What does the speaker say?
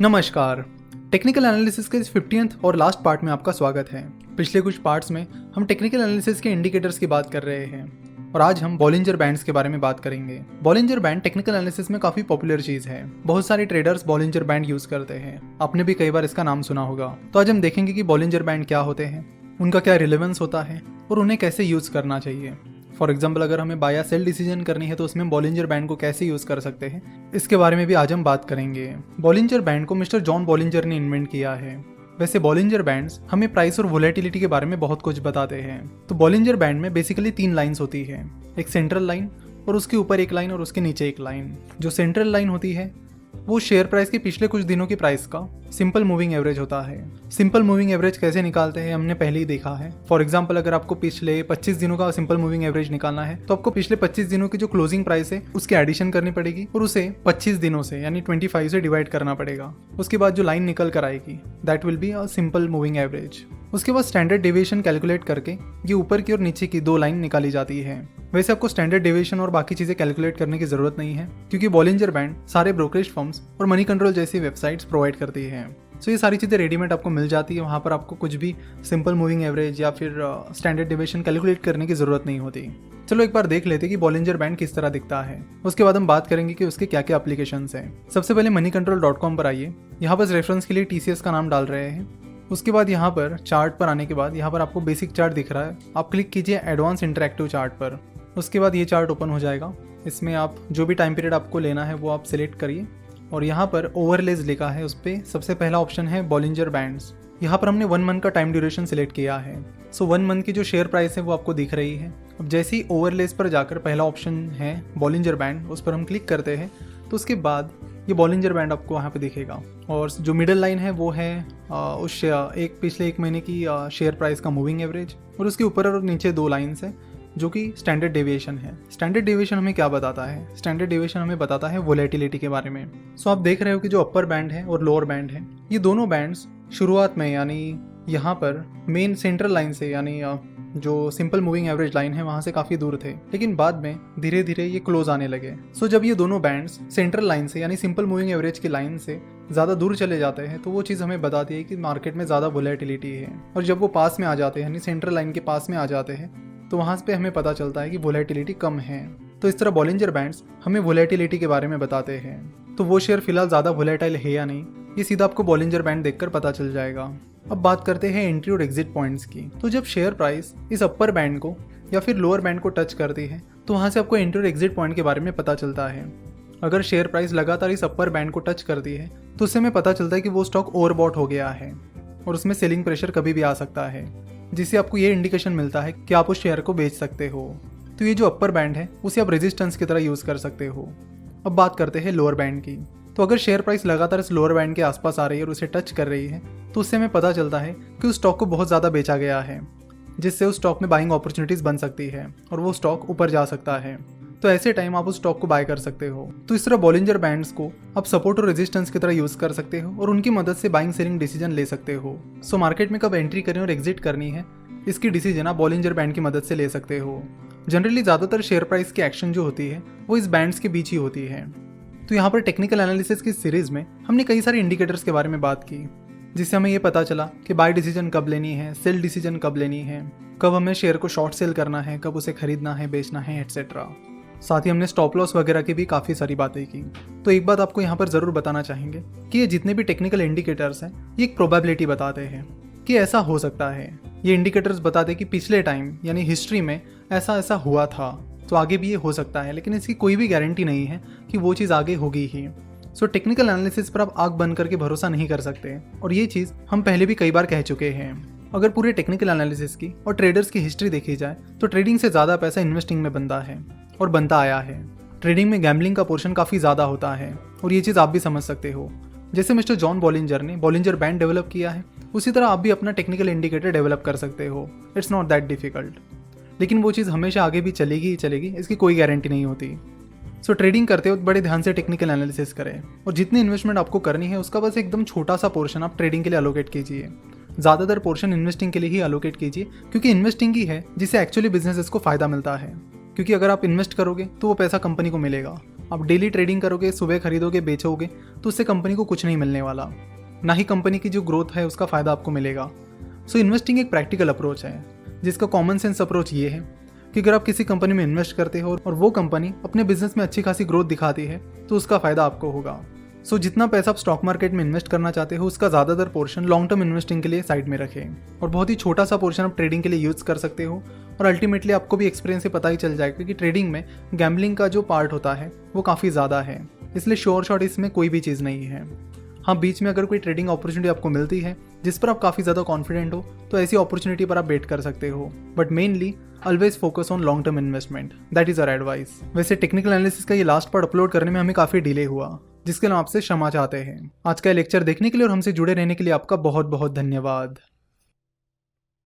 नमस्कार। Technical analysis के इस 15th और लास्ट पार्ट में आपका स्वागत है। पिछले कुछ पार्ट्स में हम टेक्निकल एनालिसिस के इंडिकेटर्स की बात कर रहे हैं और आज हम बॉलिंजर बैंड्स के बारे में बात करेंगे। बॉलिंजर बैंड टेक्निकल एनालिसिस में काफी पॉपुलर चीज है। बहुत सारे ट्रेडर्स बॉलिंजर बैंड यूज करते हैं। आपने भी कई बार इसका नाम सुना होगा। तो आज हम देखेंगे कि बॉलिंजर बैंड क्या होते हैं, उनका क्या रिलेवेंस होता है और उन्हें कैसे यूज करना चाहिए। फॉर एग्जाम्पल, अगर हमें बाय या सेल डिसीजन करनी है तो उसमें बॉलिंजर बैंड को कैसे यूज कर सकते हैं, इसके बारे में भी आज हम बात करेंगे। बॉलिंजर बैंड को मिस्टर जॉन बॉलिंजर ने इन्वेंट किया है। वैसे बॉलिंजर बैंड्स हमें प्राइस और वोलेटिलिटी के बारे में बहुत कुछ बताते हैं। तो बॉलिंजर बैंड में बेसिकली 3 लाइंस होती है, एक सेंट्रल लाइन और उसके ऊपर एक लाइन और उसके नीचे एक लाइन। जो सेंट्रल लाइन होती है वो शेयर प्राइस के पिछले कुछ दिनों की प्राइस का सिंपल मूविंग एवरेज होता है। सिंपल मूविंग एवरेज कैसे निकालते हैं हमने पहले ही देखा है। फॉर एग्जांपल, अगर आपको पिछले 25 दिनों का सिंपल मूविंग एवरेज निकालना है तो आपको पिछले 25 दिनों की जो क्लोजिंग प्राइस है उसकी एडिशन करनी पड़ेगी और उसे 25 दिनों से यानी 25 से डिवाइड करना पड़ेगा। उसके बाद जो लाइन निकल कर आएगी that will be a simple moving average. उसके बाद स्टैंडर्ड डेविएशन कैलकुलेट करके ये ऊपर की और नीचे की 2 लाइन निकाली जाती है। वैसे आपको स्टैंडर्ड डेविएशन और बाकी चीजें कैलकुलेट करने की जरूरत नहीं है, क्योंकि बॉलिंजर बैंड सारे ब्रोकरेज फर्म्स और मनी कंट्रोल जैसी वेबसाइट्स प्रोवाइड करती है। सो ये सारी चीज़ें रेडीमेड आपको मिल जाती है। वहाँ पर आपको कुछ भी सिंपल मूविंग एवरेज या फिर स्टैंडर्ड डेविएशन कैलकुलेट करने की जरूरत नहीं होती। चलो एक बार देख लेते हैं कि बॉलिंजर बैंड किस तरह दिखता है। उसके बाद हम बात करेंगे कि उसके क्या क्या एप्लीकेशंस हैं। सबसे पहले moneycontrol.com पर आइए। यहाँ पर रेफरेंस के लिए TCS का नाम डाल रहे हैं। उसके बाद यहाँ पर चार्ट पर आने के बाद यहाँ पर आपको बेसिक चार्ट दिख रहा है, आप क्लिक कीजिए एडवांस इंटरैक्टिव चार्ट पर। उसके बाद ये चार्ट ओपन हो जाएगा। इसमें आप जो भी टाइम पीरियड आपको लेना है वो आप सिलेक्ट करिए और यहाँ पर ओवरलेज लिखा है, उस पर सबसे पहला ऑप्शन है बॉलिंजर बैंड्स। यहाँ पर हमने 1 मंथ का टाइम ड्यूरेशन सिलेक्ट किया है। सो 1 मंथ की जो शेयर प्राइस है वो आपको दिख रही है। अब जैसे ही ओवरलेज पर जाकर पहला ऑप्शन है बॉलिंजर बैंड, उस पर हम क्लिक करते हैं तो उसके बाद ये बॉलिंजर बैंड आपको वहाँ पे दिखेगा। और जो मिडिल लाइन है वो है पिछले 1 महीने की शेयर प्राइस का मूविंग एवरेज और उसके ऊपर और नीचे 2 लाइन्स है जो कि स्टैंडर्ड डेविएशन है। स्टैंडर्ड डेविएशन हमें क्या बताता है? स्टैंडर्ड डेविएशन हमें बताता है वोलेटिलिटी के बारे में। सो आप देख रहे हो कि जो अपर बैंड है और लोअर बैंड है, ये दोनों बैंड्स शुरुआत में यानी यहाँ पर मेन सेंट्रल लाइन से यानी जो सिंपल मूविंग एवरेज लाइन है वहाँ से काफ़ी दूर थे, लेकिन बाद में धीरे धीरे ये क्लोज आने लगे। सो जब ये दोनों बैंड्स सेंट्रल लाइन से यानी सिंपल मूविंग एवरेज की लाइन से ज़्यादा दूर चले जाते हैं तो वो चीज़ हमें बताती है कि मार्केट में ज़्यादा वोलेटिलिटी है। और जब वो पास में आ जाते हैं यानी सेंट्रल लाइन के पास में आ जाते हैं तो वहाँ पे हमें पता चलता है कि वोलेटिलिटी कम है। तो इस तरह बॉलिंजर बैंड्स हमें वोलेटिलिटी के बारे में बताते हैं। तो वो शेयर फिलहाल ज़्यादा वोलेटाइल है या नहीं, ये सीधा आपको बॉलिंजर बैंड देखकर पता चल जाएगा। अब बात करते हैं एंट्री और एग्जिट पॉइंट्स की। तो जब शेयर प्राइस इस अपर बैंड को या फिर लोअर बैंड को टच करती है तो वहाँ से आपको एंट्री और एग्जिट पॉइंट के बारे में पता चलता है। अगर शेयर प्राइस लगातार इस अपर बैंड को टच करती है तो उससे हमें पता चलता है कि वो स्टॉक ओवरबॉट हो गया है और उसमें सेलिंग प्रेशर कभी भी आ सकता है, जिससे आपको ये इंडिकेशन मिलता है कि आप उस शेयर को बेच सकते हो। तो ये जो अपर बैंड है उसे आप रेजिस्टेंस की तरह यूज़ कर सकते हो। अब बात करते हैं लोअर बैंड की। तो अगर शेयर प्राइस लगातार इस लोअर बैंड के आसपास आ रही है और उसे टच कर रही है तो उससे हमें पता चलता है कि उस स्टॉक को बहुत ज़्यादा बेचा गया है, जिससे उस स्टॉक में बाइंग अपॉर्चुनिटीज़ बन सकती है और वो स्टॉक ऊपर जा सकता है। तो ऐसे टाइम आप उस स्टॉक को बाय कर सकते हो। तो इस तरह बॉलिंजर बैंड्स को आप सपोर्ट और रेजिस्टेंस की तरह यूज़ कर सकते हो और उनकी मदद से बाइंग सेलिंग डिसीजन ले सकते हो। सो मार्केट में कब एंट्री करनी और एग्जिट करनी है इसकी डिसीजन आप बॉलिंजर बैंड की मदद से ले सकते हो। जनरली ज़्यादातर शेयर प्राइस की एक्शन जो होती है वो इस बैंड्स के बीच ही होती है। तो यहाँ पर टेक्निकल एनालिसिस की सीरीज में हमने कई सारे इंडिकेटर्स के बारे में बात की, जिससे हमें ये पता चला कि बाय डिसीजन कब लेनी है, सेल डिसीजन कब लेनी है, कब हमें शेयर को शॉर्ट सेल करना है, कब उसे खरीदना है, बेचना है, एटसेट्रा। साथ ही हमने स्टॉप लॉस वगैरह की भी काफ़ी सारी बातें की। तो एक बात आपको यहाँ पर ज़रूर बताना चाहेंगे कि ये जितने भी टेक्निकल इंडिकेटर्स हैं ये एक प्रोबेबिलिटी बताते हैं कि ऐसा हो सकता है। ये इंडिकेटर्स बताते कि पिछले टाइम यानी हिस्ट्री में ऐसा ऐसा हुआ था, तो आगे भी ये हो सकता है, लेकिन इसकी कोई भी गारंटी नहीं है कि वो चीज़ आगे होगी ही। सो टेक्निकल एनालिसिस पर आप आंख बंद करके भरोसा नहीं कर सकते और ये चीज़ हम पहले भी कई बार कह चुके हैं। अगर पूरे टेक्निकल एनालिसिस की और ट्रेडर्स की हिस्ट्री देखी जाए तो ट्रेडिंग से ज़्यादा पैसा इन्वेस्टिंग में बनता है और बनता आया है। ट्रेडिंग में गैम्बलिंग का पोर्शन काफ़ी ज़्यादा होता है और ये चीज़ आप भी समझ सकते हो। जैसे मिस्टर जॉन बॉलिंजर ने बॉलिंजर बैंड डेवलप किया है, उसी तरह आप भी अपना टेक्निकल इंडिकेटर डेवलप कर सकते हो। It's not that difficult. लेकिन वो चीज़ हमेशा आगे भी चलेगी ही चलेगी, इसकी कोई गारंटी नहीं होती। सो ट्रेडिंग करते वक्त बड़े ध्यान से टेक्निकल एनालिसिस करें और जितनी इन्वेस्टमेंट आपको करनी है उसका बस एकदम छोटा सा पोर्शन आप ट्रेडिंग के लिए अलोकेट कीजिए। ज़्यादातर पोर्शन इन्वेस्टिंग के लिए ही अलोकेट कीजिए, क्योंकि इन्वेस्टिंग ही है जिससे एक्चुअली बिजनेसेस को फ़ायदा मिलता है। क्योंकि अगर आप इन्वेस्ट करोगे तो वो पैसा कंपनी को मिलेगा, आप डेली ट्रेडिंग करोगे, सुबह खरीदोगे, बेचोगे, तो उससे कंपनी को कुछ नहीं मिलने वाला, ना ही कंपनी की जो ग्रोथ है उसका फ़ायदा आपको मिलेगा। सो इन्वेस्टिंग एक प्रैक्टिकल अप्रोच है, जिसका कॉमन सेंस अप्रोच ये है कि अगर आप किसी कंपनी में इन्वेस्ट करते हो और वो कंपनी अपने बिजनेस में अच्छी खासी ग्रोथ दिखाती है तो उसका फ़ायदा आपको होगा। सो जितना पैसा आप स्टॉक मार्केट में इन्वेस्ट करना चाहते हो उसका ज़्यादातर पोर्शन लॉन्ग टर्म इन्वेस्टिंग के लिए साइड में रखें और बहुत ही छोटा सा पोर्शन आप ट्रेडिंग के लिए यूज़ कर सकते हो। और अल्टीमेटली आपको भी एक्सपीरियंस से पता ही चल जाएगा कि ट्रेडिंग में गैम्बलिंग का जो पार्ट होता है वो काफ़ी ज़्यादा है, इसलिए श्योर शॉट इसमें कोई भी चीज़ नहीं है। हाँ, बीच में अगर कोई ट्रेडिंग अपॉर्चुनिटी आपको मिलती है जिस पर आप काफ़ी ज़्यादा कॉन्फिडेंट हो तो ऐसी अपॉर्चुनिटी पर आप बेट कर सकते हो, but mainly always focus on long term investment, that is our advice. वैसे टेक्निकल एनालिसिस का ये लास्ट पार्ट अपलोड करने में हमें काफ़ी डिले हुआ, जिसके लिए हम आपसे क्षमा चाहते हैं। आज का लेक्चर देखने के लिए और हमसे जुड़े रहने के लिए आपका बहुत बहुत धन्यवाद।